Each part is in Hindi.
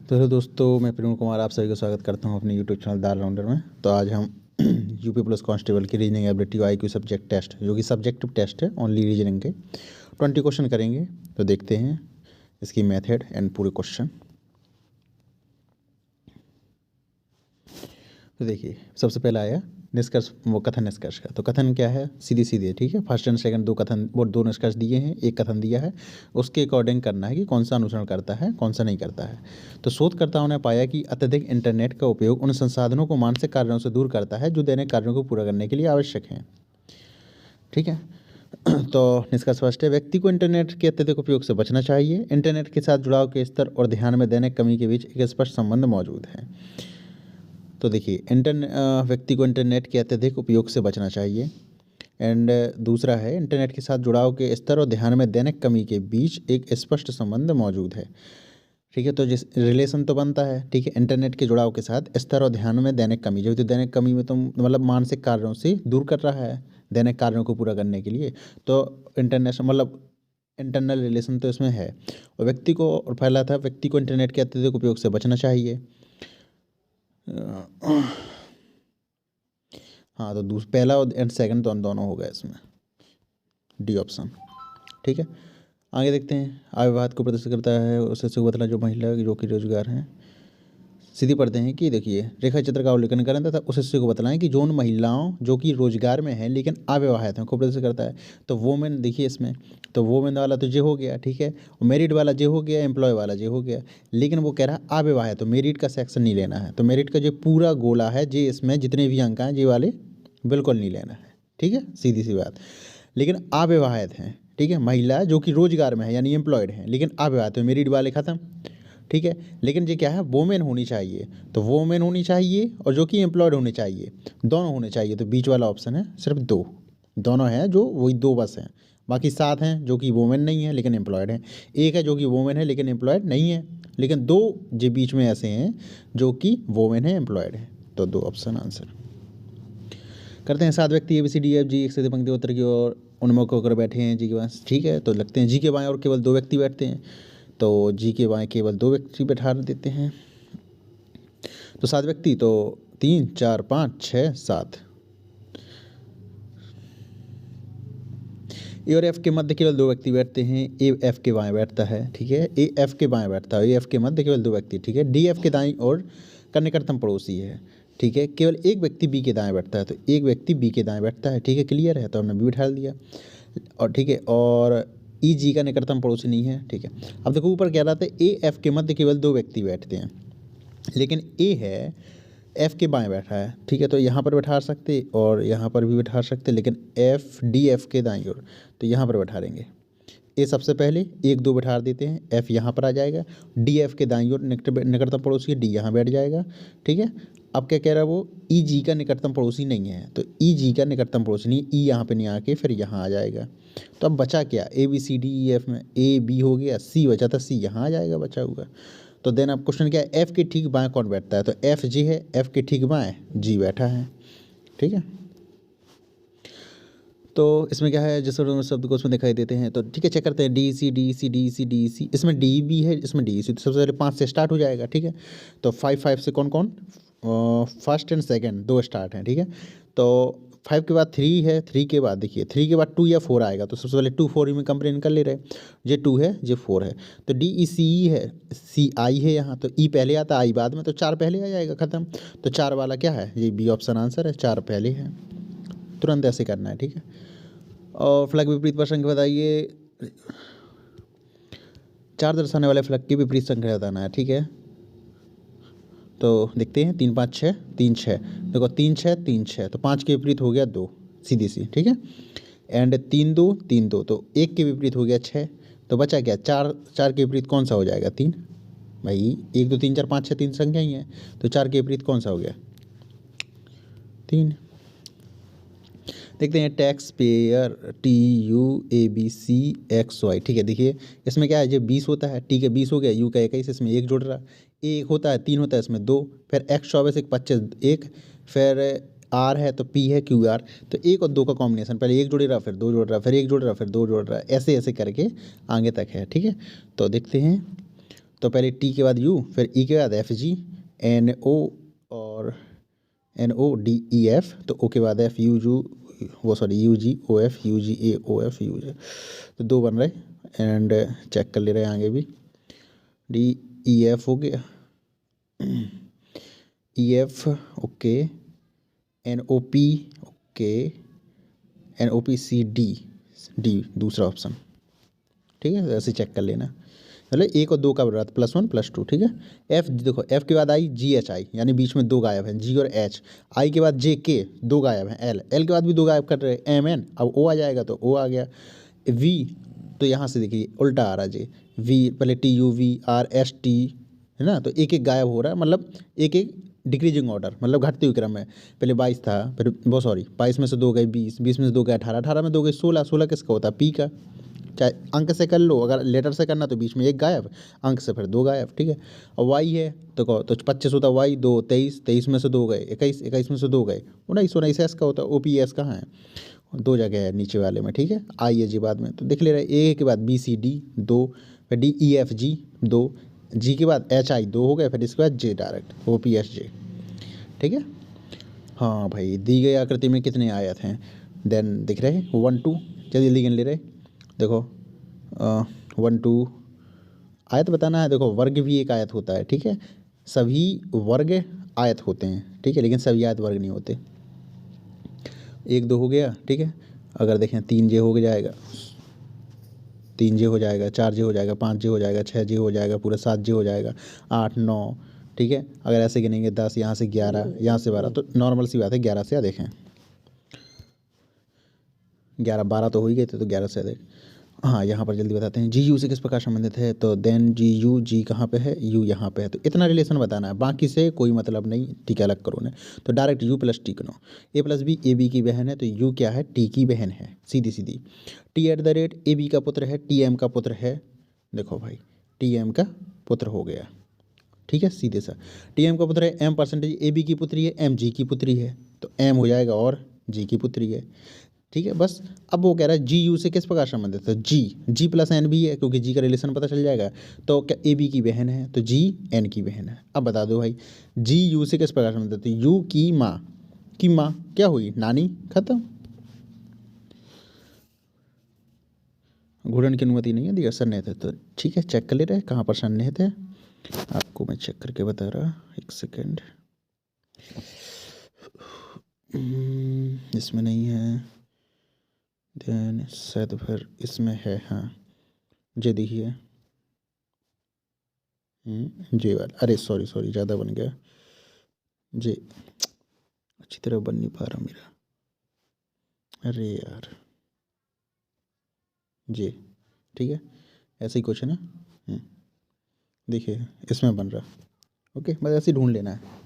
तो हेलो दोस्तों, मैं प्रवीण कुमार आप सभी का स्वागत करता हूं अपने यूट्यूब चैनल द ऑलराउंडर में। तो आज हम यूपी पुलिस कांस्टेबल की reasoning ability IQ subject test, जो कि सब्जेक्टिव टेस्ट है ओनली रीजनिंग के 20 क्वेश्चन करेंगे। तो देखते हैं इसकी मेथड एंड पूरे क्वेश्चन। तो देखिए, सबसे पहला आया निष्कर्ष, वो कथन निष्कर्ष का। तो कथन क्या है, सीधी सीधे, ठीक है। फर्स्ट एंड सेकंड दो कथन, वो दो निष्कर्ष दिए हैं, एक कथन दिया है। उसके अकॉर्डिंग करना है कि कौन सा अनुसरण करता है, कौन सा नहीं करता है। तो शोधकर्ताओं ने पाया कि अत्यधिक इंटरनेट का उपयोग उन संसाधनों को मानसिक कार्यों से दूर करता है जो दैनिक कार्यों को पूरा करने के लिए आवश्यक हैं, ठीक है। तो निष्कर्ष फर्स्ट है, व्यक्ति को इंटरनेट के अत्यधिक उपयोग से बचना चाहिए। इंटरनेट के साथ जुड़ाव के स्तर और ध्यान में दैनिक कमी के बीच एक स्पष्ट संबंध मौजूद है। तो देखिए, व्यक्ति को इंटरनेट के अत्यधिक उपयोग से बचना चाहिए। एंड दूसरा है, इंटरनेट के साथ जुड़ाव के स्तर और ध्यान में दैनिक कमी के बीच एक स्पष्ट संबंध मौजूद है, ठीक है। तो जिस रिलेशन तो बनता है, ठीक है। इंटरनेट के जुड़ाव के साथ स्तर और ध्यान में दैनिक कमी, जो तो दैनिक कमी में तो मतलब मानसिक कार्यों से दूर कर रहा है दैनिक कार्यों को पूरा करने के लिए। तो इंटरनेशनल मतलब इंटरनल रिलेशन तो इसमें है। और व्यक्ति को, और पहला था व्यक्ति को इंटरनेट के अत्यधिक उपयोग से बचना चाहिए। हाँ, तो पहला एंड सेकंड तो दोनों हो गए इसमें, डी ऑप्शन, ठीक है। आगे देखते हैं, आविर्भाव को प्रदर्शित करता है उसे बदला जो महिला जो कि रोजगार हैं। सीधी पढ़ते हैं कि देखिए, रेखा चित्र का अवलोकन करें तथा उस हिस्से को बताएं कि जो उन महिलाओं जो कि रोजगार में हैं लेकिन अविवाहित हैं को प्रदर्शित करता है। तो वोमेन देखिए इसमें, तो वोमेन वाला तो जे हो गया, ठीक है। मेरिड वाला जे हो गया, एम्प्लॉय वाला जे हो गया। लेकिन वो कह रहा है अविवाहित, तो मेरिड का सेक्शन नहीं लेना है। तो मेरिड का जो पूरा गोला है जे, इसमें जितने भी अंक हैं जे वाले बिल्कुल नहीं लेना है, ठीक है, सीधी सी बात। लेकिन अविवाहित हैं, ठीक है, महिला जो कि रोजगार में है यानी एम्प्लॉयड हैं लेकिन अविवाहित है, मेरिड वाले खत्म, ठीक है। लेकिन ये क्या है, वोमेन होनी चाहिए, तो वोमेन होनी चाहिए और जो कि एम्प्लॉयड होनी चाहिए, दोनों होने चाहिए। तो बीच वाला ऑप्शन है सिर्फ दो, दोनों हैं जो वही दो बस हैं। बाकी 7 हैं जो कि वोमेन नहीं है लेकिन एम्प्लॉयड हैं, एक है जो कि वोमेन है लेकिन एम्प्लॉयड नहीं है, लेकिन दो जो बीच में ऐसे हैं जो कि वोमेन है, एम्प्लॉयड है। तो दो ऑप्शन आंसर करते हैं। 7 व्यक्ति ABCDEFG एक सीधे पंक्ति उत्तर की ओर उन्मुख होकर बैठे हैं जी के पास, ठीक है। तो लगते हैं जी के बाएं और केवल 2 व्यक्ति बैठते हैं, तो जी के बाएं केवल 2 व्यक्ति बैठा देते हैं। तो 7 व्यक्ति, तो 3 4 5 6 7। ए और एफ के मध्य केवल 2 व्यक्ति बैठते हैं, ए एफ के बाएं बैठता है, ठीक है। ए एफ के बाएं बैठता है, ए एफ के मध्य केवल 2 व्यक्ति, ठीक है। डी एफ के दाईं ओर का निकटतम पड़ोसी है, ठीक है। केवल एक व्यक्ति बी के दाएं बैठता है, तो एक व्यक्ति बी के दाएं बैठता है, ठीक है। क्लियर है, तो हमने बी बैठा दिया, और ठीक है। और ई जी का निकटतम पड़ोसी नहीं है, ठीक है। अब देखो ऊपर कह रहा था ए एफ के मध्य केवल 2 व्यक्ति बैठते हैं, लेकिन ए है एफ के बाएं बैठा है, ठीक है। तो यहाँ पर बैठा सकते और यहाँ पर भी बैठा सकते, लेकिन एफ डी एफ के दाईं ओर, तो यहाँ पर बैठा देंगे। ए सबसे पहले 1 2 बैठा देते हैं, एफ यहाँ पर आ जाएगा, डी एफ के दाईं ओर निकटतम पड़ोसी डी यहाँ बैठ जाएगा, ठीक है। अब क्या कह रहा है वो, ई जी का निकटतम पड़ोसी नहीं है, तो ई जी का निकटतम पड़ोसी नहीं, ई यहाँ पे नहीं आके फिर यहाँ आ जाएगा। तो अब बचा क्या, ABCDEF में ए बी हो गया, सी बचा था, सी यहाँ आ जाएगा बचा हुआ। तो देन अब क्वेश्चन क्या है, एफ के ठीक बाएं कौन बैठता है, तो एफ जी है, एफ के ठीक बाएं जी बैठा है, ठीक है। तो इसमें क्या है, जिस शब्द को उसमें दिखाई देते हैं, तो ठीक है, चेक करते हैं D C D C D C D C, इसमें डी भी है, इसमें डी सी। तो सबसे पहले 5 से स्टार्ट हो जाएगा, ठीक है। तो 5 से कौन कौन, फर्स्ट एंड सेकंड 2 स्टार्ट हैं, ठीक है। तो 5 के बाद 3 है, 3 के बाद देखिए 3 के बाद 2 या 4 आएगा, तो सबसे पहले 2 4 में कंपेरिजन कर ले रहे, ये 2 है ये 4 है। तो डी ई सी ई है, सी आई है यहाँ, तो ई पहले आता है आई बाद में, तो 4 पहले आ जाएगा, ख़त्म। तो 4 वाला क्या है, ये बी ऑप्शन आंसर है, 4 पहले है। तुरंत ऐसे करना है, ठीक है। और फ्लैग विपरीत पर संख्या बताइए, 4 दर्शाने वाले फ्लैग की विपरीत संख्या बताना है, ठीक है। तो देखते हैं 3 5 6 3 6, देखो 3 6 3 6, तो 5 के विपरीत हो गया 2, सीधी सी, ठीक है। एंड 3 2 3 2, तो 1 के विपरीत हो गया 6, तो बचा क्या 4, 4 के विपरीत कौन सा हो जाएगा 3, भाई 1 2 3 4 5 6 3 संख्या ही है, तो 4 के विपरीत कौन सा हो गया 3। देखते हैं टैक्स पेयर TUABCXY, ठीक है। देखिए इसमें क्या है, जो 20 होता है, ठीक है, 20 हो गया, यू का 21, इसमें 1 जुड़ रहा, एक होता है 3 होता है, इसमें 2, फिर X 24 1 25 1, फिर R है तो P है QR, तो 1 और 2 का कॉम्बिनेशन, पहले 1 जुड़ रहा फिर 2 जुड़ रहा फिर 1 जुड़ रहा फिर 2 जुड़ रहा, ऐसे ऐसे करके आगे तक है, ठीक है। तो देखते हैं, तो पहले टी के बाद यू, फिर ई के बाद एफ जी, एन ओ और N O D E F, तो ओ के बाद एफ यू जू वो sorry U G O F U G A O F U J, तो 2 बन रहे। एंड चेक कर ले रहे हैं आगे भी, डी ई एफ हो गया, E F okay, N O P okay, N O P C D, D दूसरा ऑप्शन, ठीक है। ऐसे चेक कर लेना, मतलब 1 और 2 का बराबर +1 +2, ठीक है। एफ देखो, एफ के बाद आई जी एच आई, यानी बीच में 2 गायब हैं, जी और एच। आई के बाद जे के 2 गायब हैं, एल, एल के बाद भी 2 गायब कर रहे हैं, एम एन, अब ओ आ जाएगा तो ओ आ गया, वी तो यहाँ से देखिए उल्टा आ रहा जे, वी पहले T U V R S T, है ना, तो एक एक गायब हो रहा है, मतलब एक एक डिक्रीजिंग ऑर्डर, मतलब घटते हुए क्रम में। पहले 22 था, फिर वो सॉरी 22 में से 2 गए 20, 20 में से 2 गए 18, 18 में 2 गए 16, 16 किसका होता है, पी का। चाहे अंक से कर लो, अगर लेटर से करना तो बीच में 1 गायब, अंक से फिर 2 गायब, ठीक है। और वाई है तो कहो तो 25 होता है वाई, 2 23, 23 में से 2 गए 21, 21 में से 2 गए 19, 19 एस का होता है, ओ पी एस कहाँ है, 2 जगह है नीचे वाले में, ठीक है। आई है जी बाद में, तो देख ले रहे ए के बाद बी सी डी 2, फिर डी ई एफ जी 2, जी के बाद एच आई 2 हो गए, फिर इसके बाद J direct O P S J, ठीक है। हाँ भाई, दी गई आकृति में कितने आयत हैं, देन दिख रहे हैं 1 2, जल्दी जल्दी गिन ले रहे, देखो 1 2 आयत बताना है। देखो वर्ग भी एक आयत होता है, ठीक है, सभी वर्ग आयत होते हैं, ठीक है, लेकिन सभी आयत वर्ग नहीं होते। 1 2 हो गया, ठीक है। अगर देखें 3 जे हो जाएगा, 3 जे हो जाएगा, 4 जे हो जाएगा, 5 जे हो जाएगा, 6 जे हो जाएगा, पूरा 7 जे हो जाएगा, 8 9, ठीक है। अगर ऐसे गिनेंगे 10, यहाँ से 11, यहाँ से 12, तो नॉर्मल सी बात है 11 से देखें, 11 12 तो हो ही गए थे, तो 11 से अधिक। हाँ, यहाँ पर जल्दी बताते हैं, जी यू से किस प्रकार संबंधित है, तो देन जी यू, जी कहाँ पे है, यू यहाँ पे है, तो इतना रिलेशन बताना है, बाकी से कोई मतलब नहीं, ठीक है, अलग करो ने, तो डायरेक्ट यू प्लस टी करो, ए प्लस बी ए बी की बहन है, तो यू क्या है, टी की बहन है, सीधी सीधी। T at the rate A B का पुत्र है, टी एम का पुत्र है, देखो भाई टी एम का पुत्र हो गया, ठीक है, सीधे सा। टी एम का पुत्र है, एम परसेंटेज ए बी की पुत्री है, एम जी की पुत्री है, तो एम हो जाएगा और जी की पुत्री है, ठीक है। बस अब वो कह रहा है जी यू से किस प्रकार संबंधित है, जी जी प्लस एन भी है, क्योंकि जी का रिलेशन पता चल जाएगा, तो क्या ए बी की बहन है, तो जी एन की बहन है। अब बता दो भाई जी यू से किस प्रकार संबंधित है, यू की माँ क्या हुई, नानी, खत्म, घूर्णन की अनुमति नहीं है, दिया सन्निहित है, तो ठीक है, चेक कर ले रहे कहाँ पर सन्निहित है, आपको मैं चेक करके बता रहा, 1 सेकेंड, इसमें नहीं है, देन शायद फिर इसमें है, हाँ जे देखिए, जे वाला, अरे सॉरी सॉरी ज़्यादा बन गया, जे अच्छी तरह बन नहीं पा रहा मेरा, अरे यार, जे, ठीक है, ऐसे ही कुछ है ना, देखिए इसमें बन रहा, ओके, बस ऐसे ही ढूंढ लेना है।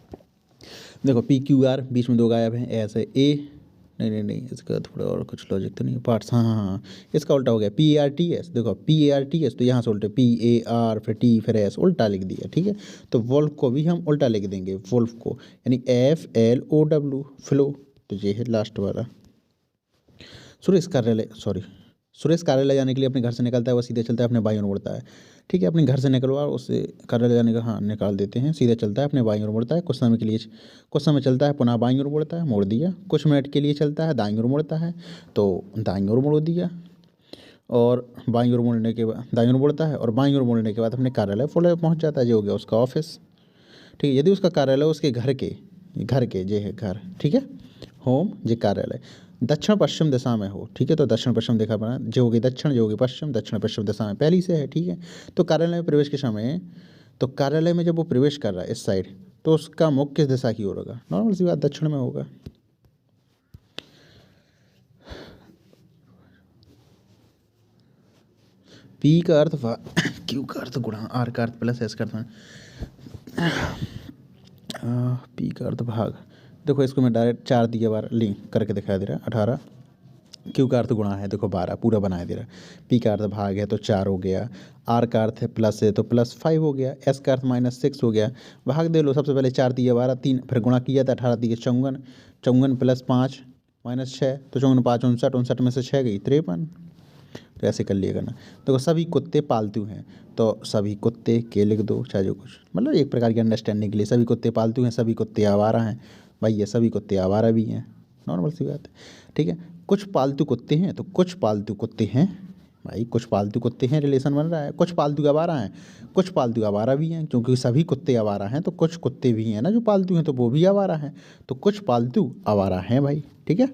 देखो पी क्यू आर बीच में 2 गायब हैं, ऐसे ए, नहीं नहीं नहीं, इसका थोड़ा और कुछ लॉजिक तो नहीं है, पार्ट्स, हाँ हाँ हाँ, इसका उल्टा हो गया, P A R T S, देखो P A R T S, तो यहाँ से उल्टे पी ए आर फिर टी फिर एस, उल्टा लिख दिया, ठीक है। तो वोल्फ को भी हम उल्टा लिख देंगे, वोल्फ को, यानी F L O W, flow, तो ये है लास्ट वाला। सुरेश कार्यालय, सॉरी, सुरेश कार्यालय जाने के लिए अपने घर से निकलता है, वो सीधे चलता है, अपने बाईं ओर मुड़ता है, ठीक है, अपने घर से निकलवा उससे कार्यालय जाने का, हाँ निकाल देते हैं, सीधे चलता है, अपने बाईं ओर मुड़ता है, कुछ समय के लिए, कुछ समय चलता है, पुनः बाईं ओर मुड़ता है, मोड़ दिया, कुछ मिनट के लिए चलता है, दाईं ओर मुड़ता है, तो दाईं ओर मोड़ दिया, और बाईं ओर मुड़ने के बाद दाईं ओर मुड़ता है, और बाईं ओर मुड़ने के बाद अपने कार्यालय फॉलो पहुँच जाता है, जो हो गया उसका ऑफिस, ठीक है। यदि उसका कार्यालय उसके घर के जे है घर, ठीक है, होम जे कार्यालय दक्षिण पश्चिम दिशा में हो, ठीक है, तो दक्षिण पश्चिम देखा बना, जो होगी दक्षिण, जो होगी पश्चिम, दक्षिण पश्चिम दिशा में पहली से है, ठीक है। तो कार्यालय में प्रवेश के समय, तो कार्यालय में जब वो प्रवेश कर रहा है इस साइड, तो उसका मुख किस दिशा की ओर होगा, नॉर्मल सी बात दक्षिण में होगा। पी का अर्थ क्यू का अर्थ गुणा, आर का अर्थ प्लस, एस का अर्थ पी का अर्थ भाग, देखो इसको मैं डायरेक्ट 4 दिया बार लिंक करके दिखा दे रहा है, 18, क्यू का अर्थ गुणा है, देखो 12 पूरा बना दे रहा, पी का अर्थ भाग है तो 4 हो गया, आर का अर्थ है प्लस है तो +5 हो गया, एस का अर्थ -6 हो गया, भाग दे लो, सबसे पहले 4 दिया 12, 3 फिर गुणा किया था 18 दिए 54, 54 +5 -6, तो 54 5 59, 59 में से 6 गई 53, तो ऐसे कर लिया करना। देखो सभी कुत्ते पालतू हैं, तो सभी कुत्ते के लिख दो, चाहे जो कुछ, मतलब एक प्रकार की अंडरस्टैंडिंग के लिए। सभी कुत्ते पालतू हैं, सभी कुत्ते आवारा हैं, भाई ये सभी कुत्ते आवारा भी हैं, नॉर्मल सी बात है, ठीक है। कुछ पालतू कुत्ते हैं, तो कुछ पालतू कुत्ते हैं, भाई कुछ पालतू कुत्ते हैं, रिलेशन बन रहा है। कुछ पालतू आवारा हैं, कुछ पालतू आवारा भी हैं, क्योंकि सभी कुत्ते आवारा हैं तो कुछ कुत्ते भी हैं ना जो पालतू हैं, तो वो भी आवारा हैं, तो कुछ पालतू आवारा हैं भाई, ठीक है।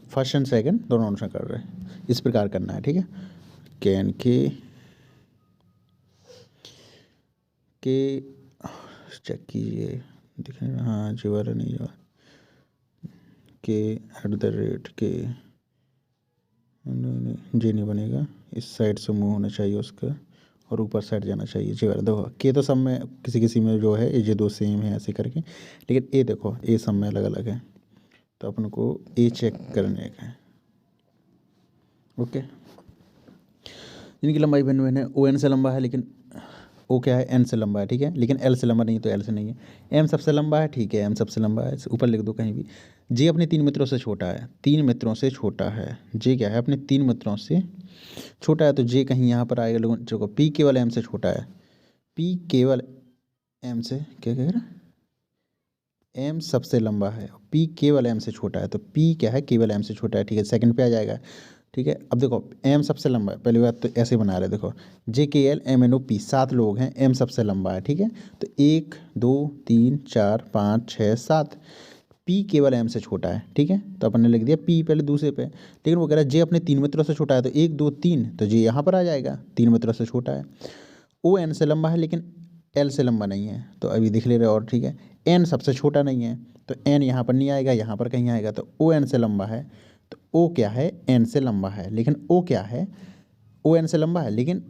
फर्स्ट एंड सेकंड दोनों आंसर कर रहे हैं, इस प्रकार करना है, ठीक है। कैन के चेक कीजिए, दिख रहे हैं, हाँ जी वाला नहीं हुआ, के @ के, नहीं जी नहीं बनेगा, इस साइड से मूव होना चाहिए उसका और ऊपर साइड जाना चाहिए जी वाला। देखो के तो सब में किसी किसी में जो है ये दो सेम है ऐसे करके, लेकिन ए देखो ए सब में अलग अलग है, तो अपन को ए चेक करने का है, ओके। जिनकी लंबाई भिन्न है, ओ एन से लंबा है, लेकिन ओ क्या है, एन से लंबा है, ठीक है, लेकिन एल से लंबा नहीं है, तो एल से नहीं है। एम सबसे लंबा है, ठीक है, एम सबसे लंबा है, ऊपर लिख दो कहीं भी। जे अपने 3 मित्रों से छोटा है, 3 मित्रों से छोटा है, जे क्या है अपने 3 मित्रों से छोटा है, तो जे कहीं यहाँ पर आएगा। लोगों देखो पी केवल एम से छोटा है, पी केवल एम से क्या कह रहा है, एम सबसे लंबा है, पी केवल एम से छोटा है, तो पी क्या है, केवल एम से छोटा है, ठीक है, सेकंड पे आ जाएगा, ठीक है। अब देखो एम सबसे लंबा है, पहली बात तो ऐसे बना रहे, देखो J K L M N O P 7 लोग हैं, एम सबसे लंबा है, ठीक है, तो 1 2 3 4 5 6 7, पी केवल एम से छोटा है, ठीक है, तो अपन ने लिख दिया पी पहले दूसरे पे, लेकिन वो कह रहा है जे अपने 3 मित्रों से छोटा है, तो 1 2 3, तो जे यहाँ पर आ जाएगा, 3 मित्रों से छोटा है। ओ एन से लंबा है, लेकिन एल से लंबा नहीं है, तो अभी दिख ले रहे और, ठीक है। एन सबसे छोटा नहीं है, तो एन यहाँ पर नहीं आएगा, यहाँ पर कहीं आएगा, तो ओ एन से लंबा है, तो ओ क्या है, एन से लंबा है, लेकिन ओ क्या है, ओ एन से लंबा है, लेकिन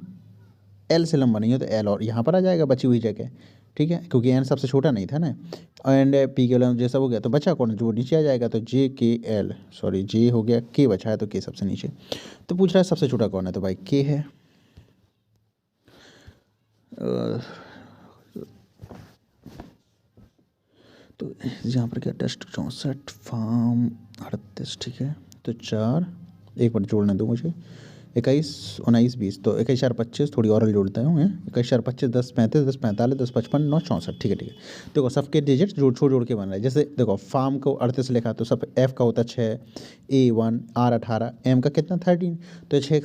एल से लंबा नहीं है, तो एल और यहाँ पर आ जाएगा बची हुई जगह, ठीक है, क्योंकि एन सबसे छोटा नहीं था ना, एंड पी के एल जैसा हो गया, तो बचा कौन, जो नीचे आ जाएगा, तो जे के एल, सॉरी जे हो गया, के बचा है, तो के सबसे नीचे। तो पूछ रहा है सबसे छोटा कौन है, तो भाई के है। तो यहाँ पर क्या, टेस्ट 64 फार्म 38, ठीक है, तो 4 एक बार जोड़ने दो मुझे, 21 19 20, तो 21 4 25, थोड़ी और जोड़ता हूँ, 21 4 25 10 35 10 45 10 55 9 64, ठीक है, ठीक है। देखो सबके डिजिट जोड़ के बन रहा है, जैसे देखो फार्म को 38 लिखा, तो सब एफ का होता है 6, ए 1, आर 18, एम का कितना 13, तो 6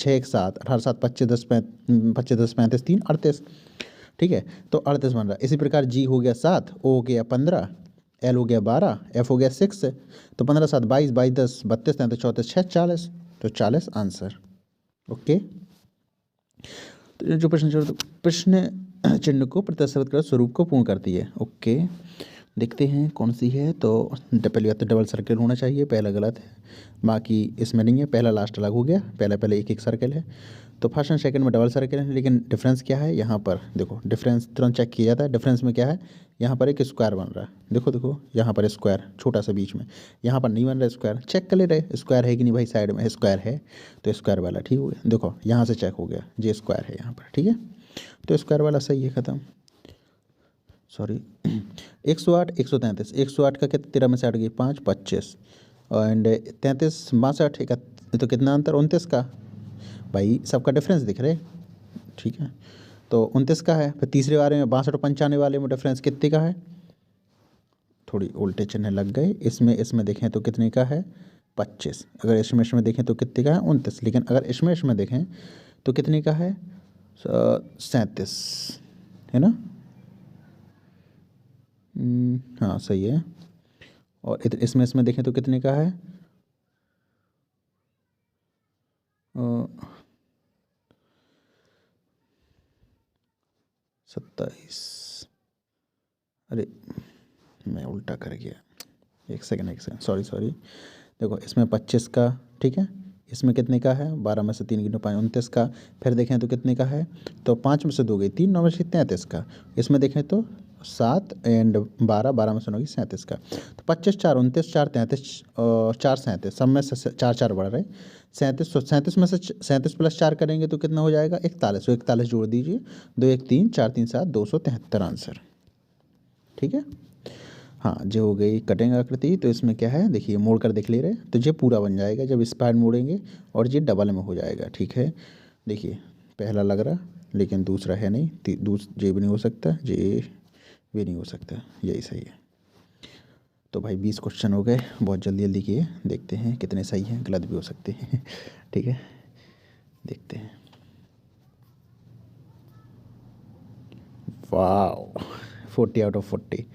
1 7 18 7 25 10 35 3 38, ठीक है, तो 38 बन रहा है। इसी प्रकार जी हो गया 7, ओ हो गया 15, एल हो गया 12, एफ हो गया 6, तो 15 7 22 22 10 32 33 34 6 40, तो 40 आंसर, ओके। तो जो प्रश्न चिन्ह को प्रतिस्थापित कर स्वरूप को पूर्ण करती है, ओके। देखते हैं कौन सी है, तो पहली बात तो डबल सर्कल होना चाहिए, पहला गलत है, बाकी इसमें नहीं है, पहला लास्ट अलग हो गया, पहले एक एक सर्कल है, तो फर्स्ट एंड सेकंड में डबल सर्कल है, लेकिन डिफरेंस क्या है यहाँ पर, देखो डिफरेंस तुरंत चेक किया जाता है, डिफरेंस में क्या है, यहाँ पर एक स्क्वायर बन रहा है, देखो यहाँ पर स्क्वायर छोटा सा बीच में, यहाँ पर नहीं बन रहा स्क्वायर, चेक कर ले रहे स्क्वायर है कि नहीं भाई, साइड में स्क्वायर है, तो स्क्वायर वाला ठीक हो गया, देखो यहाँ से चेक हो गया, जे स्क्वायर है यहाँ पर, ठीक है, तो स्क्वायर वाला सही है, ख़त्म। सॉरी 108 133, 108 का कितना, 13 में से 8 गई 5 25, एंड 33 62, तो कितना अंतर 29 का, भाई सबका डिफरेंस दिख रहे, ठीक है, तो 29 का है। फिर तीसरे वाले में 62 और 95 वाले में डिफरेंस कितने का है, थोड़ी उल्टे चिन्ह लग गए, इसमें देखें तो कितने का है 25, अगर इसमें देखें तो कितने का है 29, लेकिन अगर इसमें देखें तो कितने का है 37, है ना, हाँ सही है, और इसमें देखें तो कितने का है 27, अरे मैं उल्टा कर गया, एक सेकंड सॉरी, देखो इसमें 25 का, ठीक है, इसमें कितने का है 12 में से 3 गिनो 5 29 का, फिर देखें तो कितने का है, तो 5 में से 2 गई 3 9 में से 33 का, इसमें देखें तो 7 एंड 12 में से 9 गई 37 का, तो 25 4 29 4 33 और 4 37, सब में से 4 4 बढ़ रहे 37, तो 37 में से 37 प्लस 4 करेंगे तो कितना हो जाएगा 41, तो 41 जोड़ दीजिए, 2 1 3 4 3 7 273 आंसर, ठीक है। हाँ जो हो गई कटिंग आकृति, तो इसमें क्या है देखिए मोड़ कर देख ले रहे हैं, तो ये पूरा बन जाएगा जब स्पायर मोड़ेंगे और ये डबल में हो जाएगा। ठीक है, देखिए पहला लग रहा लेकिन दूसरा है नहीं, ये भी नहीं हो सकता, ये भी नहीं हो सकता, यही सही है। तो भाई 20 क्वेश्चन हो गए, बहुत जल्दी जल्दी किए, देखते हैं कितने सही हैं, गलत भी हो सकते हैं। ठीक है, देखते हैं। वाह 40/40,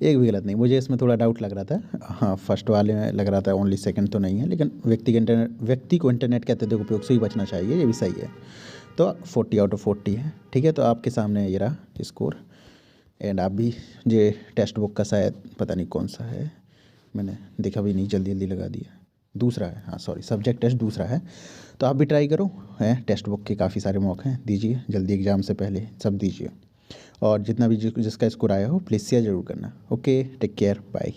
एक भी गलत नहीं। मुझे इसमें थोड़ा डाउट लग रहा था, हाँ फर्स्ट वाले में लग रहा था ओनली, सेकंड तो नहीं है, लेकिन व्यक्ति को इंटरनेट के अत्यधिक उपयोग से ही बचना चाहिए, ये भी सही है। तो 40/40 है। ठीक है, तो आपके सामने ये रहा स्कोर। एंड आप भी, ये टेक्स्ट बुक का शायद पता नहीं कौन सा है, मैंने देखा भी नहीं, जल्दी जल्दी लगा दिया। दूसरा है, हाँ सॉरी, सब्जेक्ट टेस्ट दूसरा है। तो आप भी ट्राई करो, हैं टेक्स्ट बुक के काफ़ी सारे मौके हैं, दीजिए जल्दी, एग्ज़ाम से पहले सब दीजिए। और जितना भी जिसका स्कोर आया हो प्लीज़ शेयर ज़रूर करना। Okay, take care, bye.